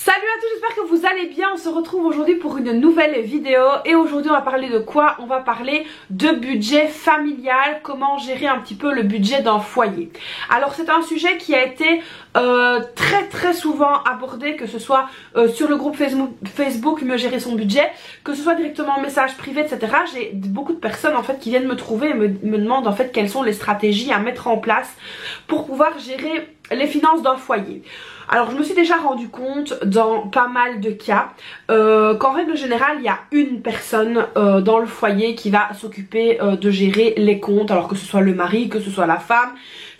Salut à tous, j'espère que vous allez bien. On se retrouve aujourd'hui pour une nouvelle vidéo et aujourd'hui on va parler de quoi? On va parler de budget familial, comment gérer un petit peu le budget d'un foyer. Alors c'est un sujet qui a été très souvent abordé, que ce soit sur le groupe Facebook Mieux gérer son budget, que ce soit directement en message privé, etc. J'ai beaucoup de personnes en fait qui viennent me trouver et me demandent en fait quelles sont les stratégies à mettre en place pour pouvoir gérer les finances d'un foyer. Alors je me suis déjà rendu compte dans pas mal de cas qu'en règle générale il y a une personne dans le foyer qui va s'occuper de gérer les comptes, alors que ce soit le mari, que ce soit la femme,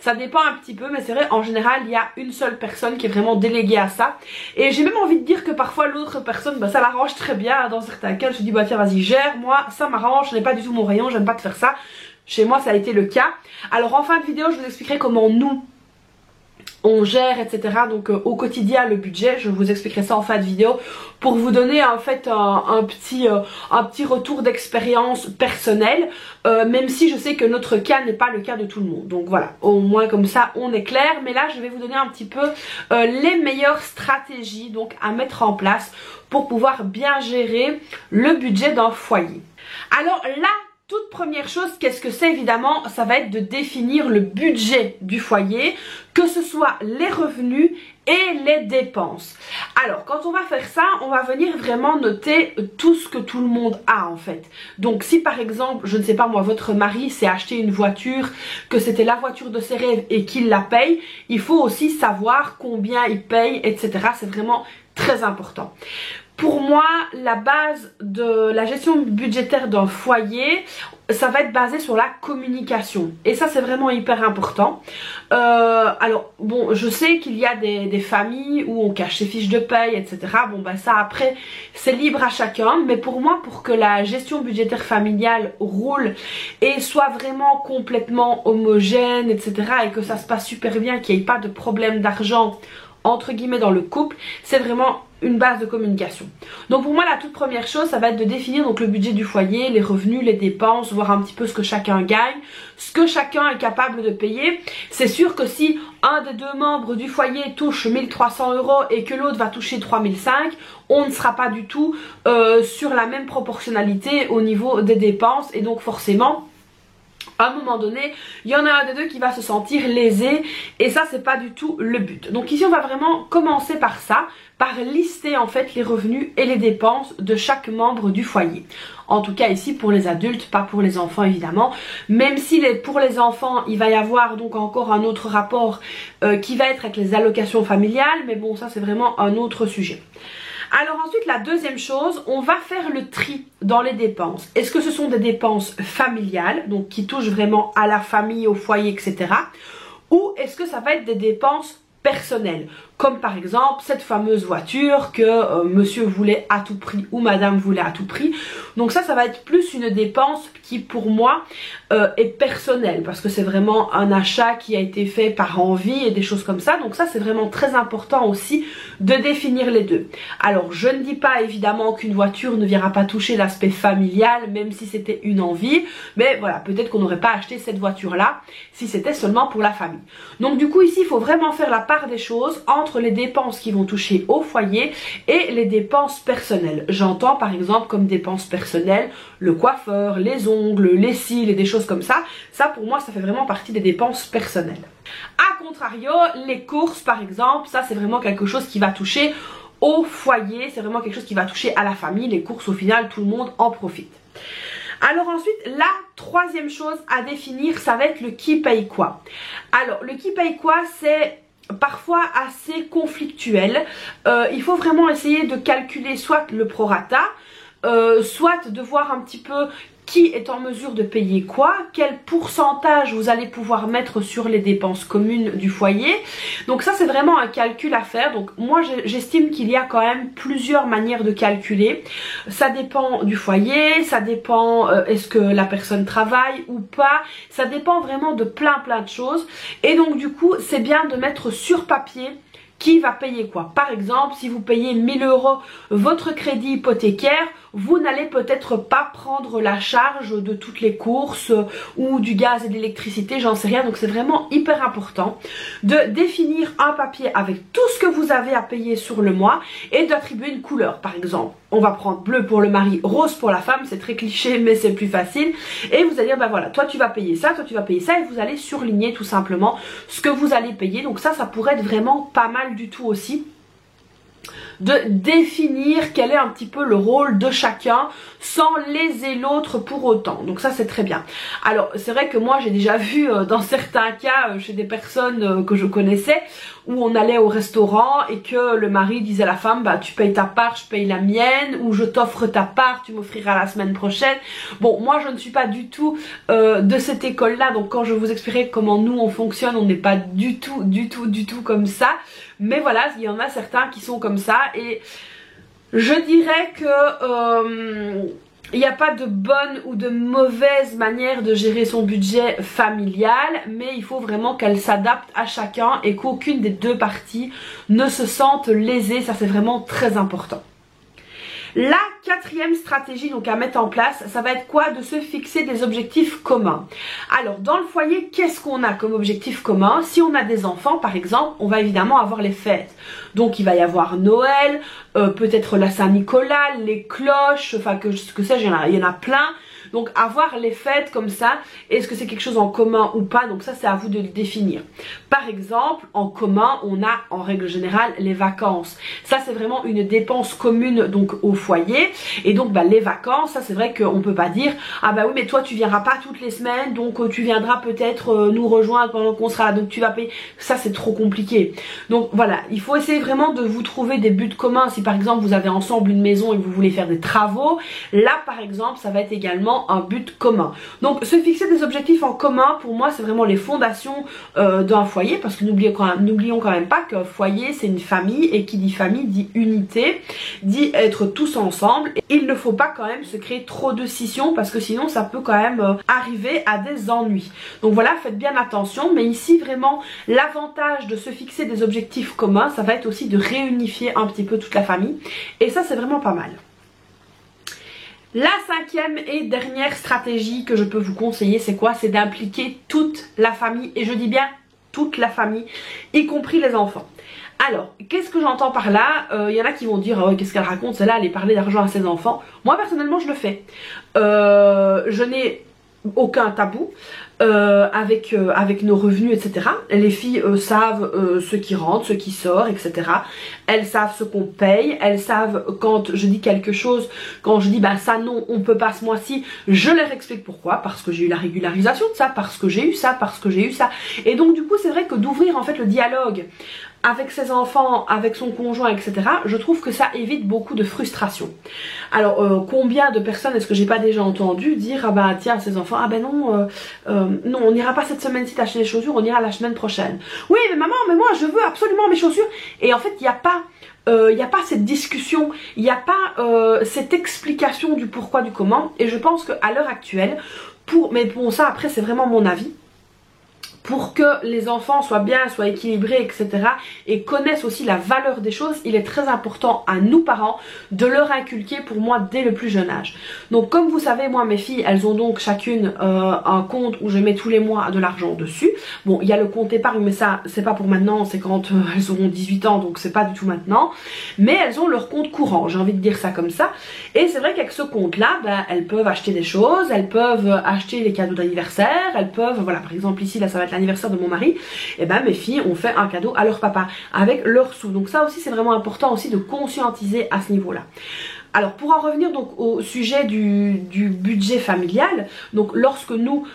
ça dépend un petit peu, mais c'est vrai en général il y a une seule personne qui est vraiment déléguée à ça. Et j'ai même envie de dire que parfois l'autre personne, ça l'arrange très bien. Dans certains cas je dis bah tiens vas-y gère, moi ça m'arrange, ce n'est pas du tout mon rayon, j'aime pas te faire ça. Chez moi ça a été le cas. Alors en fin de vidéo je vous expliquerai comment nous on gère, etc. Donc au quotidien le budget, je vous expliquerai ça en fin de vidéo pour vous donner en fait un petit retour d'expérience personnelle, même si je sais que notre cas n'est pas le cas de tout le monde. Donc voilà, au moins comme ça on est clair. Mais là je vais vous donner un petit peu les meilleures stratégies donc à mettre en place pour pouvoir bien gérer le budget d'un foyer. Alors là, toute première chose, qu'est-ce que c'est? Évidemment, ça va être de définir le budget du foyer, que ce soit les revenus et les dépenses. Alors, quand on va faire ça, on va venir vraiment noter tout ce que tout le monde a en fait. Donc, si par exemple, je ne sais pas moi, votre mari s'est acheté une voiture, que c'était la voiture de ses rêves et qu'il la paye, il faut aussi savoir combien il paye, etc. C'est vraiment très important. Pour moi, la base de la gestion budgétaire d'un foyer, ça va être basé sur la communication. Et ça, c'est vraiment hyper important. Alors, bon, je sais qu'il y a des familles où on cache ses fiches de paye, etc. Bon, ça, après, c'est libre à chacun. Mais pour moi, pour que la gestion budgétaire familiale roule et soit vraiment complètement homogène, etc. et que ça se passe super bien, qu'il n'y ait pas de problème d'argent entre guillemets dans le couple, c'est vraiment une base de communication. Donc pour moi la toute première chose, ça va être de définir donc le budget du foyer, les revenus, les dépenses, voir un petit peu ce que chacun gagne, ce que chacun est capable de payer. C'est sûr que si un des deux membres du foyer touche 1300 € et que l'autre va toucher 3005, on ne sera pas du tout sur la même proportionnalité au niveau des dépenses et donc forcément à un moment donné, il y en a un des deux qui va se sentir lésé et ça c'est pas du tout le but. Donc ici on va vraiment commencer par ça, par lister en fait les revenus et les dépenses de chaque membre du foyer. En tout cas ici pour les adultes, pas pour les enfants évidemment, même si pour les enfants il va y avoir donc encore un autre rapport qui va être avec les allocations familiales, mais bon ça c'est vraiment un autre sujet. Alors ensuite la deuxième chose, on va faire le tri dans les dépenses. Est-ce que ce sont des dépenses familiales, donc qui touchent vraiment à la famille, au foyer, etc. Ou est-ce que ça va être des dépenses personnelles, comme par exemple cette fameuse voiture que monsieur voulait à tout prix ou madame voulait à tout prix. Donc ça va être plus une dépense qui pour moi est personnelle, parce que c'est vraiment un achat qui a été fait par envie et des choses comme ça. Donc ça c'est vraiment très important aussi de définir les deux. Alors je ne dis pas évidemment qu'une voiture ne viendra pas toucher l'aspect familial, même si c'était une envie, mais voilà, peut-être qu'on n'aurait pas acheté cette voiture là si c'était seulement pour la famille. Donc du coup ici il faut vraiment faire la part des choses entre les dépenses qui vont toucher au foyer et les dépenses personnelles. J'entends par exemple comme dépenses personnelles le coiffeur, les ongles, les cils et des choses comme ça. Ça pour moi ça fait vraiment partie des dépenses personnelles. A contrario, les courses par exemple, ça c'est vraiment quelque chose qui va toucher au foyer, c'est vraiment quelque chose qui va toucher à la famille. Les courses au final tout le monde en profite. Alors ensuite, la troisième chose à définir, ça va être le qui paye quoi. Alors le qui paye quoi, c'est parfois assez conflictuel. Il faut vraiment essayer de calculer soit le prorata, soit de voir un petit peu qui est en mesure de payer quoi, quel pourcentage vous allez pouvoir mettre sur les dépenses communes du foyer. Donc ça c'est vraiment un calcul à faire. Donc moi j'estime qu'il y a quand même plusieurs manières de calculer. Ça dépend du foyer, ça dépend est-ce que la personne travaille ou pas, ça dépend vraiment de plein de choses. Et donc du coup c'est bien de mettre sur papier qui va payer quoi. Par exemple, si vous payez 1000 € votre crédit hypothécaire, vous n'allez peut-être pas prendre la charge de toutes les courses ou du gaz et de l'électricité, j'en sais rien. Donc c'est vraiment hyper important de définir un papier avec tout ce que vous avez à payer sur le mois et d'attribuer une couleur. Par exemple, on va prendre bleu pour le mari, rose pour la femme, c'est très cliché mais c'est plus facile. Et vous allez dire, ben voilà, toi tu vas payer ça, toi tu vas payer ça, et vous allez surligner tout simplement ce que vous allez payer. Donc ça pourrait être vraiment pas mal du tout aussi, de définir quel est un petit peu le rôle de chacun sans léser l'autre pour autant. Donc ça c'est très bien. Alors c'est vrai que moi j'ai déjà vu dans certains cas chez des personnes que je connaissais où on allait au restaurant et que le mari disait à la femme, bah tu payes ta part, je paye la mienne, ou je t'offre ta part, tu m'offriras la semaine prochaine. Bon, moi je ne suis pas du tout de cette école là, donc quand je vous expliquerai comment nous on fonctionne, on n'est pas du tout comme ça. Mais voilà, il y en a certains qui sont comme ça, et je dirais que il n'y a pas de bonne ou de mauvaise manière de gérer son budget familial, mais il faut vraiment qu'elle s'adapte à chacun et qu'aucune des deux parties ne se sente lésée. Ça c'est vraiment très important. La quatrième stratégie donc à mettre en place, ça va être quoi? De se fixer des objectifs communs. Alors dans le foyer, qu'est-ce qu'on a comme objectif commun? Si on a des enfants par exemple, on va évidemment avoir les fêtes. Donc il va y avoir Noël, peut-être la Saint-Nicolas, les cloches, enfin que sais-je, il y en a plein. Donc avoir les fêtes comme ça, est-ce que c'est quelque chose en commun ou pas? Donc ça c'est à vous de le définir. Par exemple, en commun, on a en règle générale les vacances. Ça c'est vraiment une dépense commune donc au foyer. Et donc bah, les vacances, ça c'est vrai qu'on peut pas dire ah bah oui mais toi tu viendras pas toutes les semaines, donc tu viendras peut-être nous rejoindre pendant qu'on sera là, donc tu vas payer. Ça c'est trop compliqué. Donc voilà, il faut essayer vraiment de vous trouver des buts communs. Si par exemple vous avez ensemble une maison et que vous voulez faire des travaux, là par exemple ça va être également un but commun. Donc se fixer des objectifs en commun, pour moi c'est vraiment les fondations d'un foyer, parce que n'oublions quand même pas qu'un foyer c'est une famille, et qui dit famille dit unité, dit être tous ensemble. Et il ne faut pas quand même se créer trop de scissions, parce que sinon ça peut quand même arriver à des ennuis. Donc voilà, faites bien attention. Mais ici vraiment l'avantage de se fixer des objectifs communs, ça va être aussi de réunifier un petit peu toute la famille, et ça c'est vraiment pas mal. La cinquième et dernière stratégie que je peux vous conseiller, c'est quoi? C'est d'impliquer toute la famille, et je dis bien toute la famille, y compris les enfants. Alors, qu'est-ce que j'entends par là? Y en a qui vont dire oh, qu'est-ce qu'elle raconte, celle-là, aller parler d'argent à ses enfants. Moi personnellement je le fais. Je n'ai aucun tabou avec nos revenus, etc. Les filles savent ce qui rentre, ce qui sort, etc. Elles savent ce qu'on paye, elles savent quand je dis quelque chose, quand je dis bah ça non on peut pas ce mois-ci, je leur explique pourquoi, parce que j'ai eu la régularisation de ça, parce que j'ai eu ça, parce que j'ai eu ça. Et donc du coup c'est vrai que d'ouvrir en fait le dialogue avec ses enfants, avec son conjoint, etc. je trouve que ça évite beaucoup de frustration. Alors combien de personnes est-ce que j'ai pas déjà entendu dire ah bah tiens ses enfants ah ben non non on n'ira pas cette semaine-ci t'acheter des chaussures, on ira la semaine prochaine. Oui mais maman mais moi je veux absolument mes chaussures. Et en fait il n'y a pas cette discussion, il n'y a pas cette explication du pourquoi du comment. Et je pense qu'à l'heure actuelle, mais bon ça après c'est vraiment mon avis, pour que les enfants soient bien, soient équilibrés, etc. et connaissent aussi la valeur des choses, il est très important à nous parents de leur inculquer, pour moi, dès le plus jeune âge. Donc comme vous savez, moi mes filles, elles ont donc chacune un compte où je mets tous les mois de l'argent dessus. Bon, il y a le compte épargne, mais ça c'est pas pour maintenant, c'est quand elles auront 18 ans, donc c'est pas du tout maintenant. Mais elles ont leur compte courant, j'ai envie de dire ça comme ça. Et c'est vrai qu'avec ce compte là, ben, elles peuvent acheter des choses, elles peuvent acheter les cadeaux d'anniversaire, elles peuvent, voilà par exemple ici là ça va être l'anniversaire de mon mari, et ben mes filles ont fait un cadeau à leur papa avec leurs sous. Donc ça aussi c'est vraiment important aussi de conscientiser à ce niveau là. Alors pour en revenir donc au sujet du budget familial, donc lorsque nous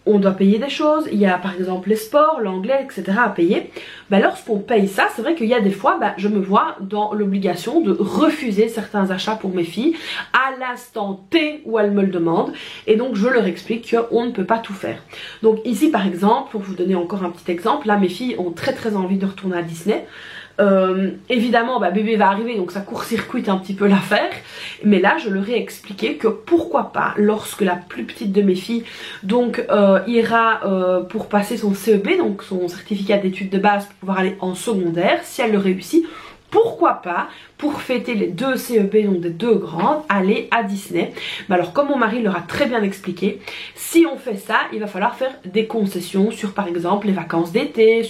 on doit payer des choses, il y a par exemple les sports, l'anglais, etc. à payer. Ben, lorsqu'on paye ça, c'est vrai qu'il y a des fois, ben, je me vois dans l'obligation de refuser certains achats pour mes filles à l'instant T où elles me le demandent. Et donc je leur explique qu'on ne peut pas tout faire. Donc ici par exemple, pour vous donner encore un petit exemple, là mes filles ont très envie de retourner à Disney. Évidemment bébé va arriver, donc ça court-circuite un petit peu l'affaire, mais là je leur ai expliqué que pourquoi pas, lorsque la plus petite de mes filles donc ira pour passer son CEB, donc son certificat d'études de base pour pouvoir aller en secondaire, si elle le réussit, pourquoi pas, pour fêter les 2 CEB, donc des 2 grandes, aller à Disney. Mais alors comme mon mari leur a très bien expliqué, si on fait ça, il va falloir faire des concessions sur par exemple les vacances d'été,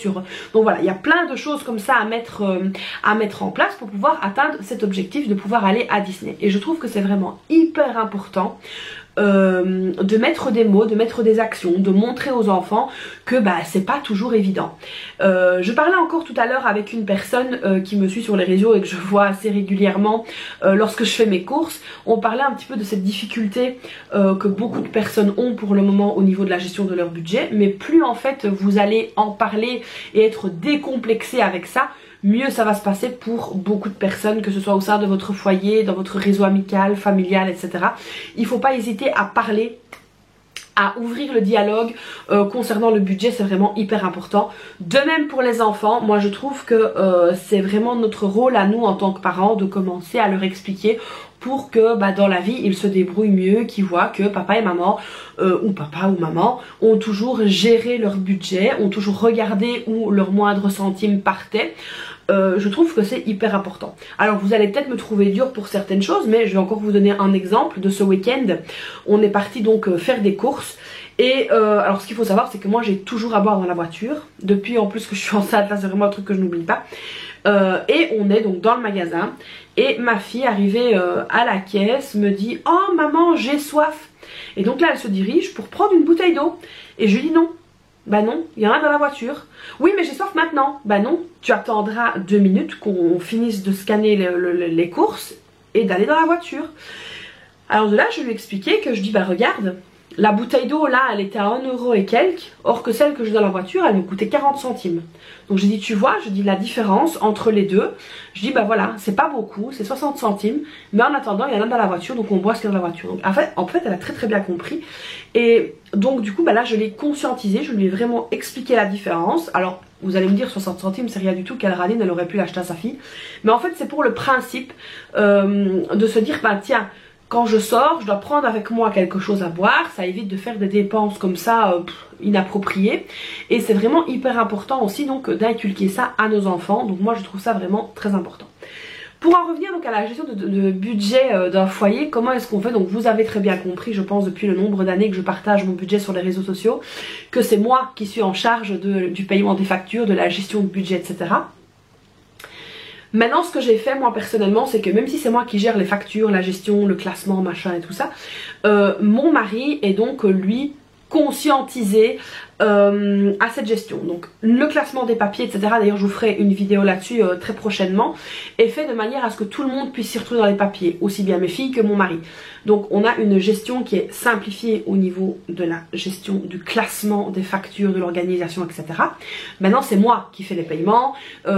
donc voilà, il y a plein de choses comme ça à mettre en place pour pouvoir atteindre cet objectif de pouvoir aller à Disney. Et je trouve que c'est vraiment hyper important de mettre des mots, de mettre des actions, de montrer aux enfants que c'est pas toujours évident. Je parlais encore tout à l'heure avec une personne qui me suit sur les réseaux et que je vois assez régulièrement lorsque je fais mes courses. On parlait un petit peu de cette difficulté que beaucoup de personnes ont pour le moment au niveau de la gestion de leur budget, mais plus en fait vous allez en parler et être décomplexé avec ça, mieux ça va se passer pour beaucoup de personnes, que ce soit au sein de votre foyer, dans votre réseau amical, familial, etc. Il ne faut pas hésiter à parler, à ouvrir le dialogue concernant le budget, c'est vraiment hyper important. De même pour les enfants, moi je trouve que c'est vraiment notre rôle à nous en tant que parents de commencer à leur expliquer pour que dans la vie ils se débrouillent mieux, qu'ils voient que papa et maman ou papa ou maman ont toujours géré leur budget, ont toujours regardé où leur moindre centime partait. Je trouve que c'est hyper important. Alors vous allez peut-être me trouver dur pour certaines choses, mais je vais encore vous donner un exemple de ce week-end. On est parti donc faire des courses. Et alors ce qu'il faut savoir, c'est que moi j'ai toujours à boire dans la voiture. Depuis en plus que je suis enceinte, là c'est vraiment un truc que je n'oublie pas. Et on est donc dans le magasin. Et ma fille arrivée à la caisse me dit « Oh maman, j'ai soif !» Et donc là elle se dirige pour prendre une bouteille d'eau. Et je lui dis non. Bah non, il y en a dans la voiture. Oui mais j'ai soif maintenant. Bah non, tu attendras 2 minutes qu'on finisse de scanner les courses et d'aller dans la voiture. Alors de là je lui ai expliqué que je dis regarde, la bouteille d'eau là elle était à 1 € et quelques, or que celle que j'ai dans la voiture elle me coûtait 40 centimes. Donc j'ai dit tu vois, je dis la différence entre les deux, je dis voilà c'est pas beaucoup, c'est 60 centimes, mais en attendant il y en a dans la voiture donc on boit ce qu'il y a dans la voiture. Donc en fait elle a très bien compris et donc du coup là je l'ai conscientisé, je lui ai vraiment expliqué la différence. Alors vous allez me dire 60 centimes c'est rien du tout, quelle radine elle aurait pu l'acheter à sa fille, mais en fait c'est pour le principe de se dire tiens, quand je sors, je dois prendre avec moi quelque chose à boire, ça évite de faire des dépenses comme ça inappropriées. Et c'est vraiment hyper important aussi donc d'inculquer ça à nos enfants. Donc moi je trouve ça vraiment très important. Pour en revenir donc à la gestion de budget d'un foyer, comment est-ce qu'on fait? Donc vous avez très bien compris, je pense depuis le nombre d'années que je partage mon budget sur les réseaux sociaux, que c'est moi qui suis en charge du paiement des factures, de la gestion de budget, etc. Maintenant ce que j'ai fait moi personnellement, c'est que même si c'est moi qui gère les factures, la gestion, le classement, machin et tout ça, mon mari est donc lui conscientisé à cette gestion. Donc le classement des papiers, etc. D'ailleurs je vous ferai une vidéo là-dessus très prochainement, est fait de manière à ce que tout le monde puisse s'y retrouver dans les papiers, aussi bien mes filles que mon mari. Donc on a une gestion qui est simplifiée au niveau de la gestion du classement des factures, de l'organisation, etc. Maintenant c'est moi qui fais les paiements,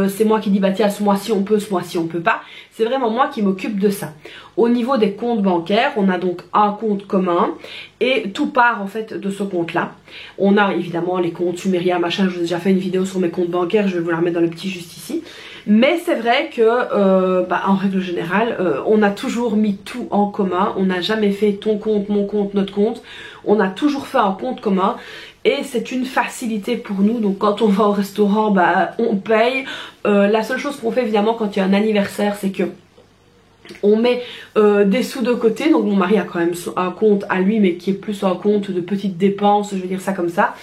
c'est moi qui dis tiens ce mois-ci on peut, ce mois-ci on peut pas. C'est vraiment moi qui m'occupe de ça. Au niveau des comptes bancaires, on a donc un compte commun et tout part en fait de ce compte-là. On a évidemment les comptes Sumeria, machin, je vous ai déjà fait une vidéo sur mes comptes bancaires, je vais vous la remettre dans le petit juste ici. Mais c'est vrai que en règle générale, on a toujours mis tout en commun, on n'a jamais fait ton compte, mon compte, notre compte, on a toujours fait un compte commun. Et c'est une facilité pour nous, donc quand on va au restaurant, on paye. La seule chose qu'on fait évidemment quand il y a un anniversaire, c'est que on met des sous de côté. Donc mon mari a quand même un compte à lui, mais qui est plus un compte de petites dépenses, je vais dire ça comme ça.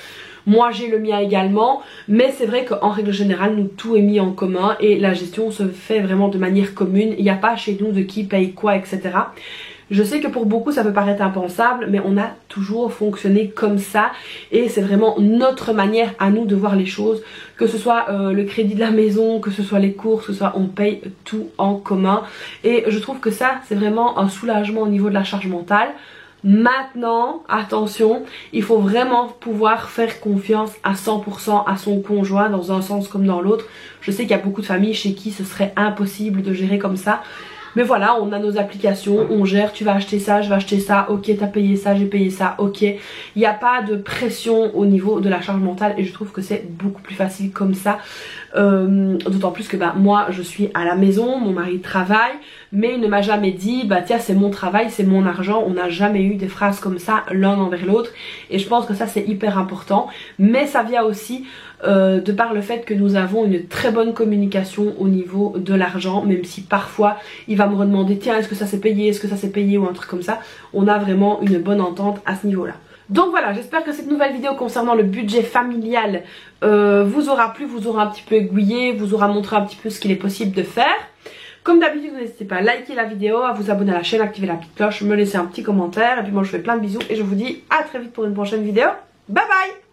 Moi j'ai le mien également, mais c'est vrai qu'en règle générale nous tout est mis en commun et la gestion se fait vraiment de manière commune. Il n'y a pas chez nous de qui paye quoi, etc. Je sais que pour beaucoup ça peut paraître impensable, mais on a toujours fonctionné comme ça et c'est vraiment notre manière à nous de voir les choses, que ce soit le crédit de la maison, que ce soit les courses, que ce soit on paye tout en commun et je trouve que ça c'est vraiment un soulagement au niveau de la charge mentale. Maintenant, attention, il faut vraiment pouvoir faire confiance à 100% à son conjoint dans un sens comme dans l'autre. Je sais qu'il y a beaucoup de familles chez qui ce serait impossible de gérer comme ça. Mais voilà, on a nos applications, on gère, tu vas acheter ça, je vais acheter ça, ok t'as payé ça, j'ai payé ça, ok. Il n'y a pas de pression au niveau de la charge mentale et je trouve que c'est beaucoup plus facile comme ça. D'autant plus que moi je suis à la maison, mon mari travaille, mais il ne m'a jamais dit tiens c'est mon travail, c'est mon argent. On n'a jamais eu des phrases comme ça l'un envers l'autre et je pense que ça c'est hyper important. Mais ça vient aussi de par le fait que nous avons une très bonne communication au niveau de l'argent, même si parfois il va me redemander tiens est-ce que ça s'est payé, est-ce que ça s'est payé ou un truc comme ça. On a vraiment une bonne entente à ce niveau là. Donc voilà, j'espère que cette nouvelle vidéo concernant le budget familial vous aura plu, vous aura un petit peu aiguillé, vous aura montré un petit peu ce qu'il est possible de faire. Comme d'habitude, n'hésitez pas à liker la vidéo, à vous abonner à la chaîne, activer la petite cloche, me laisser un petit commentaire. Et puis moi je vous fais plein de bisous et je vous dis à très vite pour une prochaine vidéo. Bye bye!